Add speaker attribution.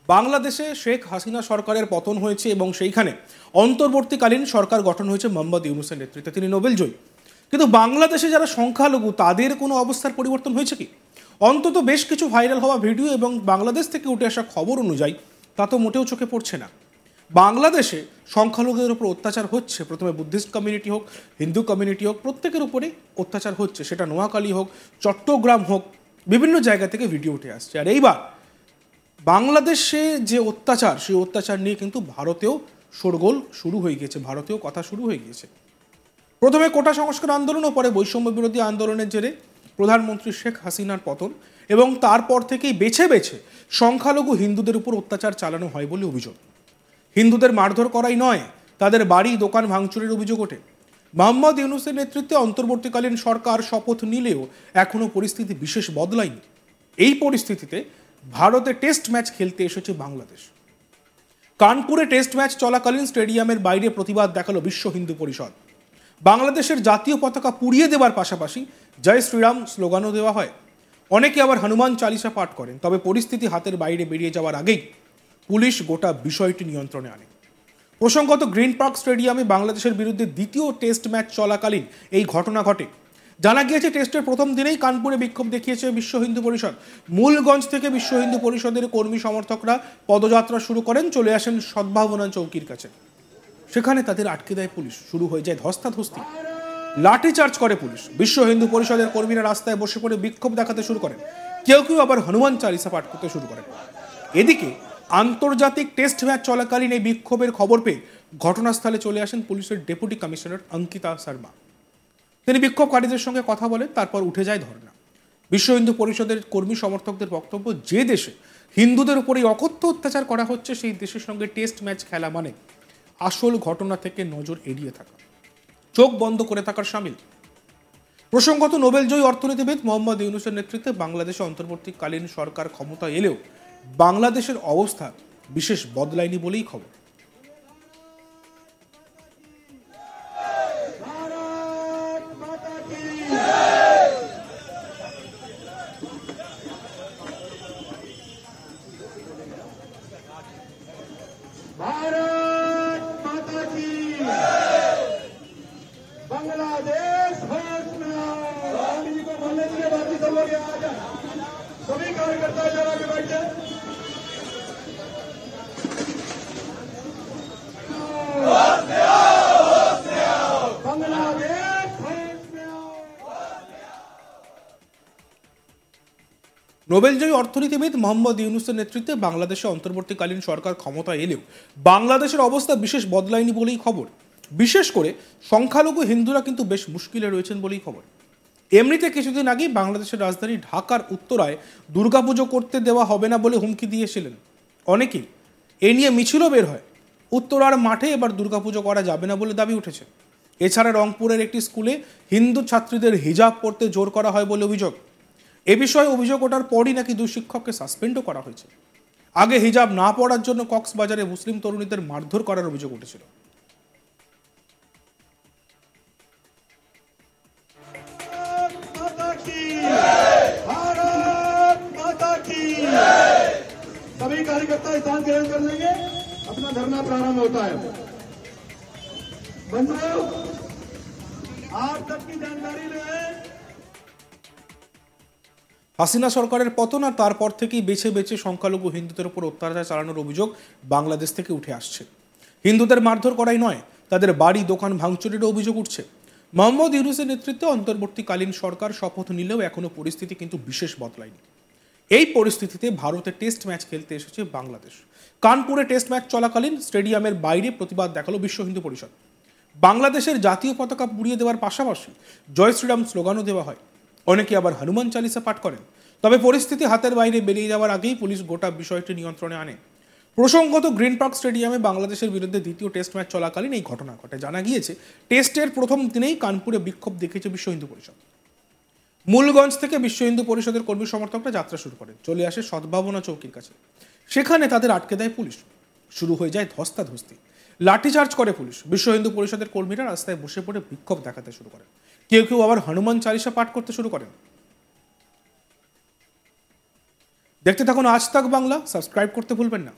Speaker 1: বাংলাদেশে শেখ হাসিনা সরকারের পতন হয়েছে এবং সেইখানে অন্তর্বর্তীকালীন সরকার গঠন হয়েছে মোহাম্মদ ইউনূসের নেতৃত্বে। তিনি নোবেল জয়ী। কিন্তু বাংলাদেশে যারা সংখ্যালঘু তাদের কোনো অবস্থার পরিবর্তন হয়েছে কি? অন্তত বেশ কিছু ভাইরাল হওয়া ভিডিও এবং বাংলাদেশ থেকে উঠে আসা খবর অনুযায়ী তা তো মোটেও চোখে পড়ছে না। বাংলাদেশে সংখ্যালঘুদের উপর অত্যাচার হচ্ছে। প্রথমে বুদ্ধিস্ট কমিউনিটি হোক, হিন্দু কমিউনিটি হোক, প্রত্যেকের উপরে অত্যাচার হচ্ছে। সেটা নোয়াখালী হোক, চট্টগ্রাম হোক, বিভিন্ন জায়গা থেকে ভিডিও উঠে আসছে। আর এইবার বাংলাদেশে যে অত্যাচার, সেই অত্যাচার নিয়ে কিন্তু ভারতেও শোরগোল শুরু হয়ে গিয়েছে, ভারতেও কথা শুরু হয়ে গিয়েছে। প্রথমে কোটা সংস্কার আন্দোলন ও পরে বৈষম্য বিরোধী আন্দোলনের জেরে প্রধানমন্ত্রী শেখ হাসিনার পতন এবং তারপর থেকেই বেছে বেছে সংখ্যালঘু হিন্দুদের উপর অত্যাচার চালানো হয় বলে অভিযোগ। হিন্দুদের মারধর করাই নয়, তাদের বাড়ি দোকান ভাঙচুরের অভিযোগ ওঠে। মোহাম্মদ ইউনূসের নেতৃত্বে অন্তর্বর্তীকালীন সরকার শপথ নিলেও এখনও পরিস্থিতি বিশেষ বদলায়নি। এই পরিস্থিতিতে ভারতে টেস্ট ম্যাচ খেলতে এসেছে বাংলাদেশ। কানপুরে টেস্ট ম্যাচ চলাকালীন স্টেডিয়ামের বাইরে প্রতিবাদ দেখালো বিশ্ব হিন্দু পরিষদ। বাংলাদেশের জাতীয় পতাকা পুড়িয়ে দেওয়ার পাশাপাশি জয় শ্রীরাম স্লোগানও দেওয়া হয়। অনেকে আবার হনুমান চালিসা পাঠ করেন। তবে পরিস্থিতি হাতের বাইরে বেরিয়ে যাওয়ার আগেই পুলিশ গোটা বিষয়টি নিয়ন্ত্রণে আনে। প্রসঙ্গত, গ্রিন পার্ক স্টেডিয়ামে বাংলাদেশের বিরুদ্ধে দ্বিতীয় টেস্ট ম্যাচ চলাকালীন এই ঘটনা ঘটে। জানা গিয়েছে, টেস্টের প্রথম দিনেই কানপুরে বিক্ষোভ দেখিয়েছে বিশ্ব হিন্দু পরিষদ। মূলগঞ্জ থেকে বিশ্ব হিন্দু পরিষদের কর্মী সমর্থকরা পদযাত্রা শুরু করেন, চলে আসেন সদ্ভাবনা চৌকির কাছে। সেখানে তাদের আটকে দেয় পুলিশ। শুরু হয়ে যায় ধস্তাধস্তি, লাঠিচার্জ করে পুলিশ। বিশ্ব হিন্দু পরিষদের কর্মীরা রাস্তায় বসে পড়ে বিক্ষোভ দেখাতে শুরু করেন। কেউ কেউ আবার হনুমান চালিসা পাঠ করতে শুরু করেন। এদিকে আন্তর্জাতিক টেস্ট ম্যাচ চলাকালীন এই বিক্ষোভের খবর পেয়ে ঘটনাস্থলে চলে আসেন পুলিশের ডেপুটি কমিশনার অঙ্কিতা শর্মা। তিনি বিক্ষোভকারীদের সঙ্গে কথা বলেন, তারপর উঠে যায় ধর্ণা। বিশ্ব হিন্দু পরিষদের কর্মী সমর্থকদের বক্তব্য, যে দেশে হিন্দুদের উপরে অকথ্য অত্যাচার করা হচ্ছে সেই দেশের সঙ্গে টেস্ট ম্যাচ খেলা মানে আসল ঘটনা থেকে নজর এড়িয়ে থাকা, চোখ বন্ধ করে থাকার শামিল। প্রসঙ্গত, নোবেলজয়ী অর্থনীতিবিদ মোহাম্মদ ইউনূসের নেতৃত্বে বাংলাদেশে অন্তর্বর্তীকালীন সরকার ক্ষমতা এলেও বাংলাদেশের অবস্থা বিশেষ বদলায়নি বলেই খবর।
Speaker 2: भारत माता की बांग्लादेश होश में आओ। गांधी जी को बोलने के लिए बाकी सब लोग यहाँ आ जाए। सभी कार्यकर्ता जरा के बैठे। बांग्लादेश होश में आओ।
Speaker 1: নোবেলজয়ী অর্থনীতিবিদ মোহাম্মদ ইউনূসের নেতৃত্বে বাংলাদেশে অন্তর্বর্তীকালীন সরকার ক্ষমতা এলেও বাংলাদেশের অবস্থা বিশেষ বদলায়নি বলেই খবর। বিশেষ করে সংখ্যালঘু হিন্দুরা কিন্তু বেশ মুশকিলে রয়েছেন বলেই খবর। এমনিতে কিছুদিন আগেই বাংলাদেশের রাজধানী ঢাকার উত্তরায় দুর্গাপুজো করতে দেওয়া হবে না বলে হুমকি দিয়েছিলেন অনেকেই। এ নিয়ে মিছিলও বের হয়। উত্তরার মাঠে এবার দুর্গাপুজো করা যাবে না বলে দাবি উঠেছে। এছাড়া রংপুরের একটি স্কুলে হিন্দু ছাত্রীদের হিজাব পরতে জোর করা হয় বলে অভিযোগ। এ বিষয়ে অভিযোগ ওঠার পরই নাকি দুই শিক্ষককে সাসপেন্ডও করা হয়েছে। আগে হিজাব না পরার জন্য কক্সবাজারে মুসলিম তরুণীদের মারধর করার অভিযোগ উঠেছিল।
Speaker 2: भारत माता की सभी कार्यकर्ता स्थान ग्रहण कर लेंगे। अपना धरना प्रारंभ होता है। बंधुओं, आप सबकी जानकारी लें।
Speaker 1: হাসিনা সরকারের পতন আর তারপর থেকেই বেছে বেছে সংখ্যালঘু হিন্দুদের উপর অত্যাচার চালানোর অভিযোগ বাংলাদেশ থেকে উঠে আসছে। হিন্দুদের মারধর করাই নয়, তাদের বাড়ি দোকান ভাঙচুরেরও অভিযোগ উঠছে। মোহাম্মদ ইউনূসের নেতৃত্বে অন্তর্বর্তীকালীন সরকার শপথ নিলেও এখনও পরিস্থিতি কিন্তু বিশেষ বদলায়নি। এই পরিস্থিতিতে ভারতে টেস্ট ম্যাচ খেলতে এসেছে বাংলাদেশ। কানপুরে টেস্ট ম্যাচ চলাকালীন স্টেডিয়ামের বাইরে প্রতিবাদ দেখালো বিশ্ব হিন্দু পরিষদ। বাংলাদেশের জাতীয় পতাকা পুড়িয়ে দেওয়ার পাশাপাশি জয় শ্রীরাম স্লোগানও দেওয়া হয়। অনেকে আবার হনুমান চালিসা পাঠ করেন। তবে পরিস্থিতি হাতের বাইরে বেরিয়ে যাওয়ার আগেই পুলিশ গোটা বিষয়টি নিয়ন্ত্রণে আনে। প্রসঙ্গত, গ্রিন পার্ক স্টেডিয়ামে বাংলাদেশের বিরুদ্ধে দ্বিতীয় টেস্ট ম্যাচ চলাকালীন এই ঘটনা ঘটে। জানা গিয়েছে, টেস্টের প্রথম দিনেই কানপুরে বিক্ষোভ দেখিয়েছে বিশ্ব হিন্দু পরিষদ। মূলগঞ্জ থেকে বিশ্ব হিন্দু পরিষদের কর্মী সমর্থকরা যাত্রা শুরু করেন, চলে আসে সদ্ভাবনা চৌকির কাছে। সেখানে তাদের আটকে দেয় পুলিশ। শুরু হয়ে যায় ধস্তাধস্তি, লাঠিচার্জ করে পুলিশ। বিশ্ব হিন্দু পরিষদের কর্মীরা রাস্তায় বসে পড়ে বিক্ষোভ দেখাতে শুরু করেন। কেউ কেউ আবার হনুমান চালিসা পাঠ করতে শুরু করেন। দেখতে থাকুন আজ তাক বাংলা, সাবস্ক্রাইব করতে ভুলবেন না।